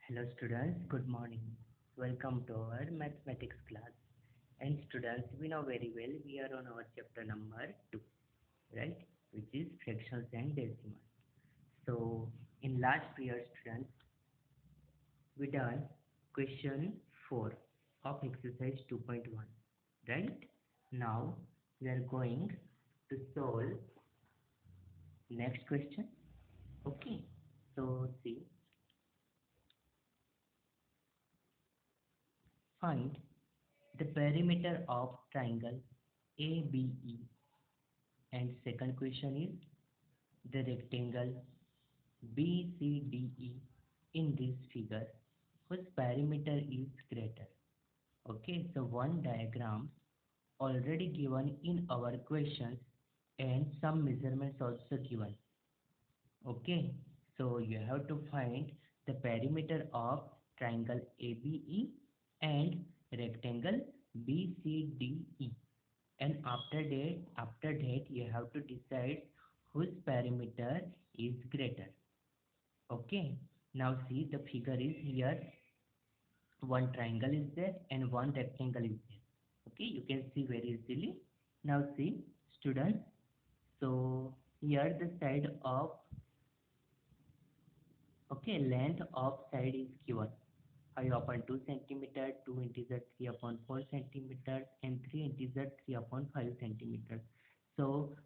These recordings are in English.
Hello students, good morning. Welcome to our mathematics class. And students, we know very well we are on our chapter number 2, right? Which is fractions and decimals. So, in last period students, we done question 4 of exercise 2.1, right? Now, we are going to solve next question. Okay. So, see, find the perimeter of triangle ABE, and second question is the rectangle BCDE in this figure whose perimeter is greater. Okay, so one diagram already given in our questions and some measurements also given. Okay, so you have to find the perimeter of triangle ABE and rectangle BCDE, and after that you have to decide whose perimeter is greater. Okay, now see, the figure is here. One triangle is there and one rectangle is there. Okay, you can see very easily. Now see, students, so here the side of, okay, length of side is given 5 upon 2 centimeter, 2 integer 3 upon 4 centimeters, and 3 integer 3 upon 5 centimeters. So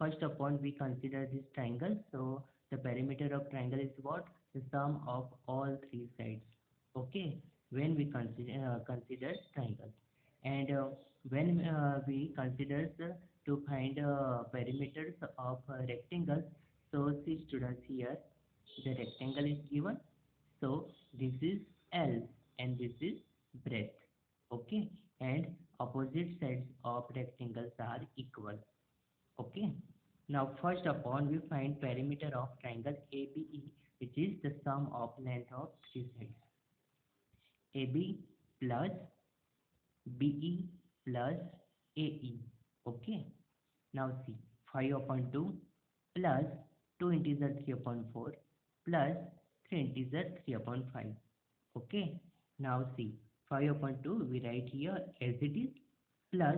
first upon we consider this triangle. So the perimeter of triangle is what? The sum of all three sides. Okay, when we consider triangle, and when we consider to find perimeters of rectangles. So see students, here the rectangle is given, so this is L and this is breadth. Okay, and opposite sides of rectangles are equal. Okay, now first upon we find perimeter of triangle ABE, which is the sum of length of three sides. AB plus BE plus AE. Okay, now see, 5 upon 2 plus 2 integer 3 upon 4 plus 3 integer 3 upon 5. Okay, now see, 5 upon 2 we write here as it is, plus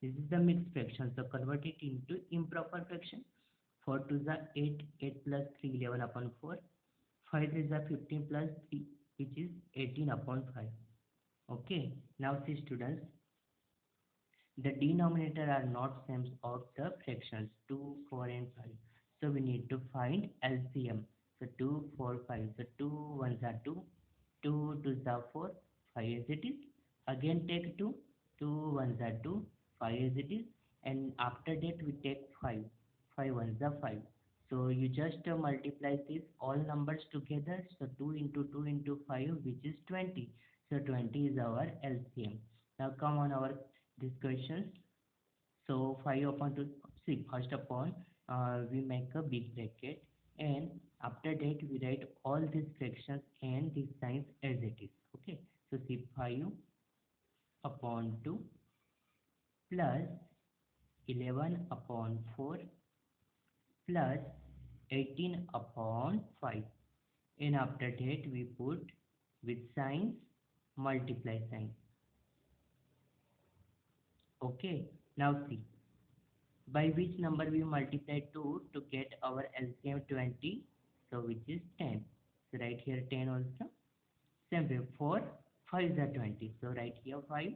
this is the mixed fraction, so convert it into improper fraction. 4 to the 8, 8 plus 3 11 upon 4, 5 is the 15 plus 3, which is 18 upon 5. Okay, now see students, the denominator are not same of the fractions 2, 4 and 5. So we need to find LCM. So 2, 4, 5. So 2 ones are 2, 2 twos are 4, 5 as it is. Again take 2, 2 ones are 2, 5 as it is. And after that we take 5, 5 ones are 5. So you just multiply these all numbers together. So 2 into 5, which is 20. So 20 is our LCM. Now come on our these questions. So 5 upon 2, see, first upon we make a big bracket, and after that we write all these fractions and these signs as it is. Okay, so see, 5 upon 2 plus 11 upon 4 plus 18 upon 5, and after that we put with signs multiply sign. Okay, now see, by which number we multiply 2 to get our LCM 20, so which is 10. So write here 10 also. Same way, 4 5 is 20, so write here 5,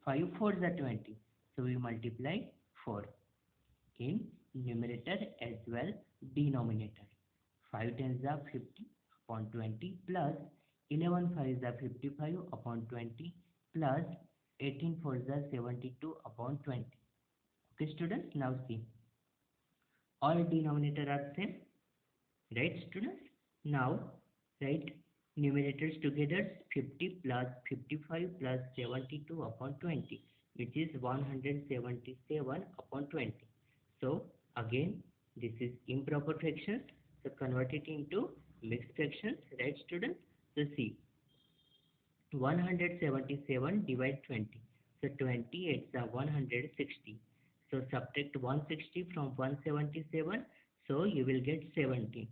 5 4 is 20, so we multiply 4 in numerator as well denominator. 5 tens are 50 upon 20 plus 11 5 is 55 upon 20 plus 18 4 is 72 upon 20. Okay students, now see, all denominator are same, right students? Now write numerators together, 50 plus 55 plus 72 upon 20, which is 177 upon 20. So again this is improper fractions, so convert it into mixed fractions, right students? So see, 177 divide 20, so 28 is 160. So subtract 160 from 177, so you will get 17.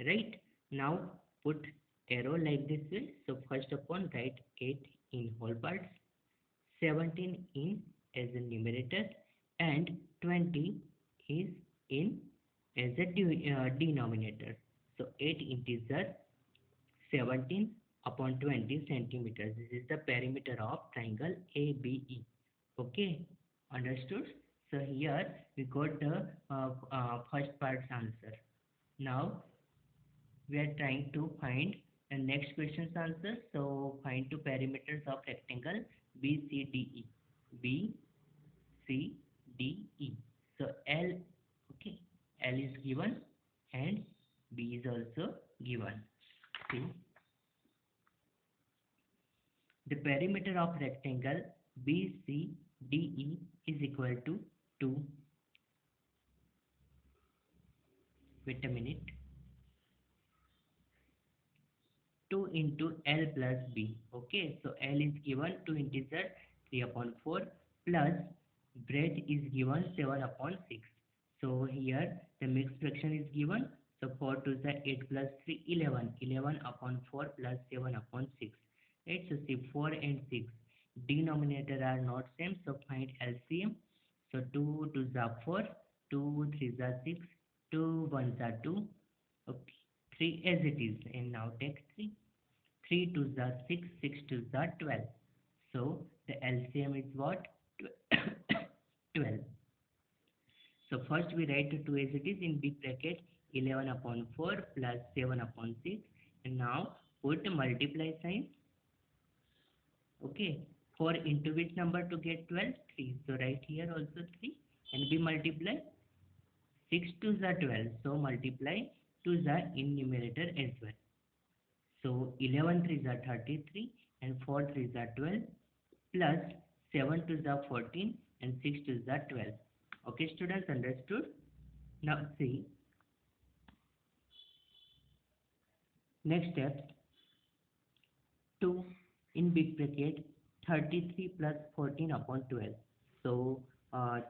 Right, now put arrow like this way. So first upon write 8 in whole parts, 17 in as a numerator, and 20 is in as a denominator. So 8 integer 17 upon 20 centimeters. This is the perimeter of triangle ABE. Okay, understood? So here we got the first part's answer. Now we are trying to find the next question's answer. So find two perimeters of rectangle BCDE. BCDE. So L, okay, L is given and B is also given. See, the perimeter of rectangle BCDE is equal to 2. Wait a minute. 2 into L plus B. Okay, so L is given 2 integer 3 upon 4 plus breadth is given 7 upon 6. So here the mixed fraction is given. So 4 to the 8 plus 3 11. 11 upon 4 plus 7 upon 6. Right, so see 4 and 6 denominator are not same, so find LCM. So 2 to the 4, 2 3 the 6, 2 1 the 2. Okay, 3 as it is, and now take 3. 3 to the 6, 6 to the 12. So the LCM is what? 12. So first we write 2 as it is in big bracket, 11 upon 4 plus 7 upon 6. And now put multiply sign. Okay. 4 into which number to get 12? 3. So write here also 3. And we multiply 6 to the 12. So multiply to the in numerator as well. So 11 3s are 33 and 4 3s are 12 plus 7 2s are 14 and 6 2s are 12. Okay, students, understood? Now see, next step, 2 in big bracket 33 plus 14 upon 12. So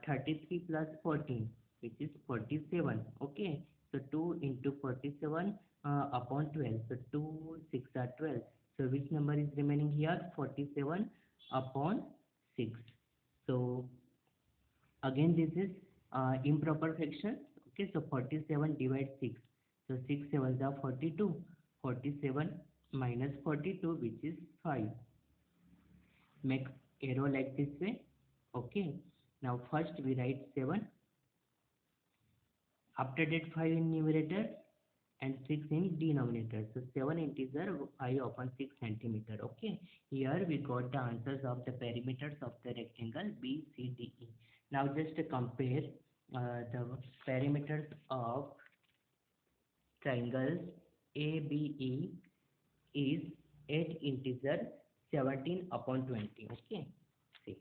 33 plus 14, which is 47. Okay, so 2 into 47 upon 12. So 2 6 are 12. So which number is remaining here? 47 upon 6. So again this is improper fraction. Okay, so 47 divided 6. So 6 7s are 42. 47 minus 42, which is 5. Make arrow like this way. Okay, now first we write 7. After that 5 in numerator and 6 in denominator. So 7 integer 5 upon 6 centimeter. Okay, here we got the answers of the perimeters of the rectangle BCDE. Now just compare the perimeters of triangles ABE is 8 integer 17 upon 20. Okay, see,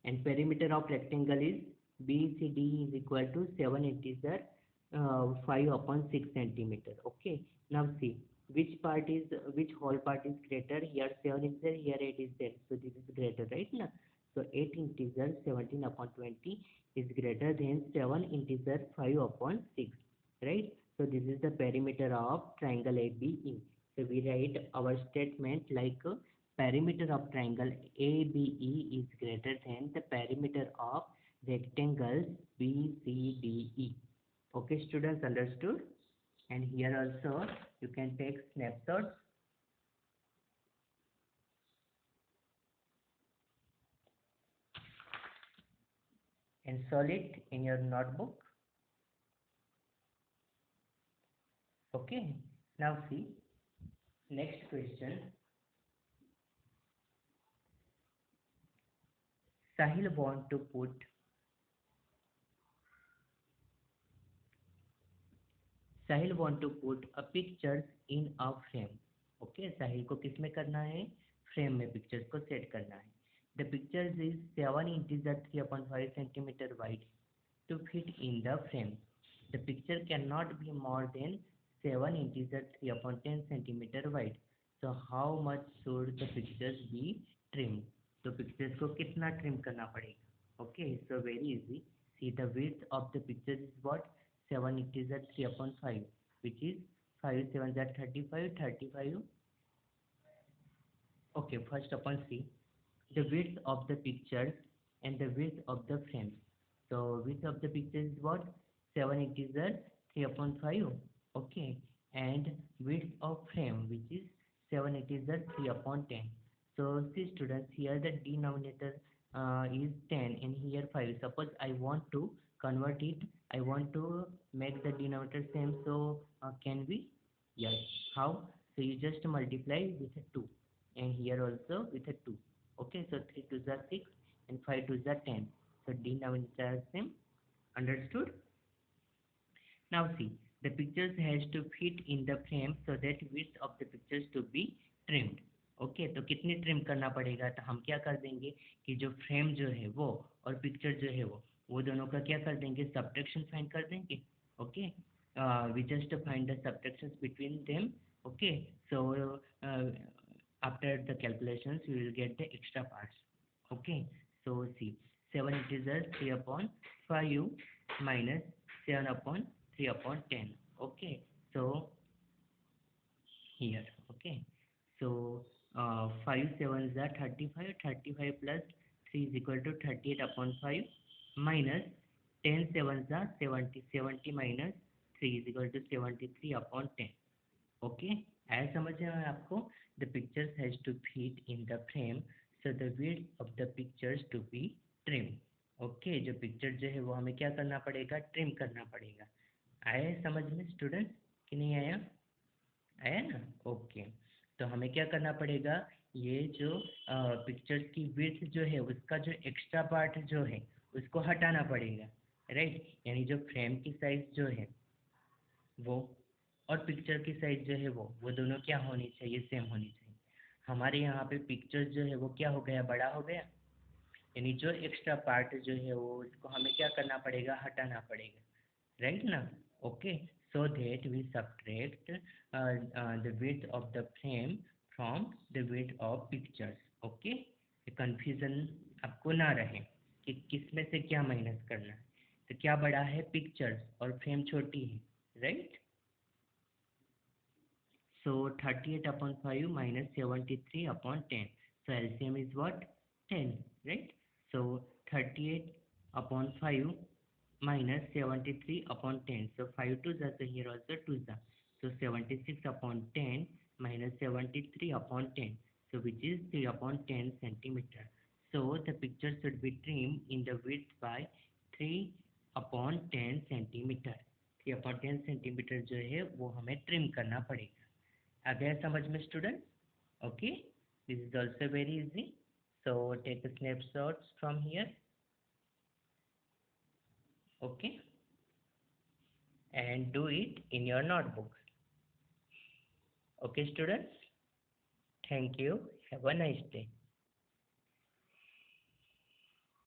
and perimeter of rectangle is BCD is equal to 7 integer 5 upon 6 centimeter. Okay, now see which whole part is greater. Here 7 is there, here 8 is there, so this is greater, right? Now, so 8 integer 17 upon 20 is greater than 7 integer 5 upon 6, right? So this is the perimeter of triangle ABE. So we write our statement like perimeter of triangle ABE is greater than the perimeter of rectangles BCDE. Okay, students, understood? And here also you can take snapshots. And solve it in your notebook. Okay, now see, next question. Sahil want to put a pictures in a frame. Okay, साहिल को किस में करना है? Frame में pictures को set करना है. The pictures is 7 integer 3/5 centimeter wide to fit in the frame. The picture cannot be more than 7 integer 3/10 centimeter wide. So how much should the pictures be trimmed? तो pictures को कितना trim करना पड़ेगा? Okay, so very easy. See, the width of the picture is what? 7 integer 3/5, which is 5 7 are 35, 35. Okay, first upon see the width of the pictures and the width of the frames. So width of the picture is what? 7 integers 3 upon 5. Okay, and width of frame which is 7 integers 3 upon 10. So see students, here the denominator is 10 and here 5. Suppose I want to convert it, I want to make the denominator same. So can we? Yes. How? So you just multiply with a 2 and here also with a 2. Okay, so 3 2s are 6 and 5 2s are 10. So denominator is same. Understood? Now see, the pictures has to fit in the frame so that width of the pictures to be trimmed. Okay, तो कितनी trim करना पड़ेगा? तो हम क्या कर देंगे कि जो फ्रेम जो है वो और पिक्चर जो है वो दोनों का क्या कर देंगे? सब्ट्रैक्शन फाइंड कर देंगे. Okay, we just find the subtractions between them. Okay, so after the calculations you will get the extra parts. Okay, so see, 7 integers 3 upon 5 minus 7 upon 3 upon 10. Okay, so here. Okay, so 5 sevens are 35, 35 plus 3 is equal to 38 upon 5 minus 10 sevens are 70, 70 minus 3 is equal to 73 upon 10. Okay, as समझ में आया आपको? The pictures has to fit in the frame so the width of the pictures to be trimmed. Okay, जो picture जो है वो हमें क्या करना पड़ेगा? Trim करना पड़ेगा. आया समझ में स्टूडेंट कि नहीं आया? आया ना? ओके, तो हमें क्या करना पड़ेगा? ये जो पिक्चर्स की विड्थ जो है उसका जो एक्स्ट्रा पार्ट जो है उसको हटाना पड़ेगा. राइट, यानी जो फ्रेम की साइज जो है वो और पिक्चर की साइज जो है वो दोनों क्या होनी चाहिए? सेम होनी चाहिए. हमारे यहाँ पे पिक्चर जो है वो क्या हो गया? बड़ा हो गया. यानी जो एक्स्ट्रा पार्ट जो है वो उसको हमें क्या करना पड़ेगा? हटाना पड़ेगा. राइट ना? Okay, so that we subtract the width of the frame from the width of pictures. Okay, confusion आपको ना रहे कि किस में से क्या माइनस करना है. तो क्या बड़ा है? पिक्चर्स, और फ्रेम छोटी है. Right, so 38 upon 5 minus 73 upon 10. So LCM is what? 10, right? So 38 upon 5 minus 73 upon 10. So 5 2s are, so here also 2s are. So 76 upon 10 minus 73 upon 10. So which is 3 upon 10 centimeter. So the picture should be trimmed in the width by 3 upon 10 centimeter. 3 upon 10 centimeter जो है वो हमें trim करना पड़ेगा. आ गया समझ में student? Okay, this is also very easy. So take snapshots from here. Okay, and do it in your notebooks. Okay students, thank you, have a nice day.